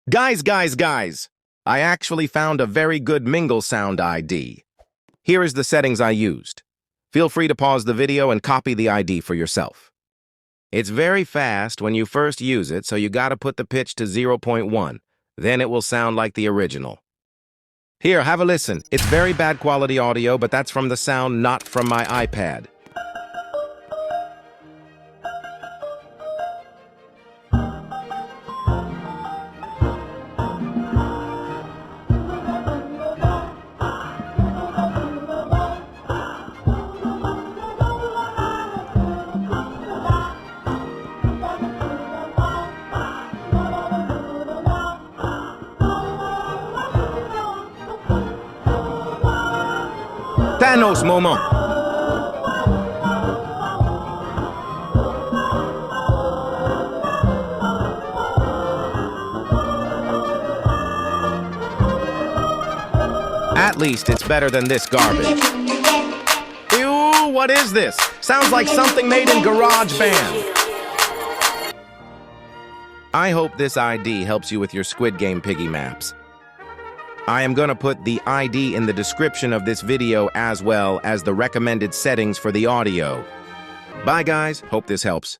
Guys! I actually found a very good Mingle sound ID. Here is the settings I used. Feel free to pause the video and copy the ID for yourself. It's very fast when you first use it, so you gotta put the pitch to 0.1. Then it will sound like the original. Here, have a listen. It's very bad quality audio, but that's from the sound, not from my iPad. Thanos moment. At least it's better than this garbage. Ew, what is this? Sounds like something made in GarageBand. I hope this ID helps you with your Squid Game Piggy maps. I am gonna put the ID in the description of this video as well as the recommended settings for the audio. Bye guys, hope this helps.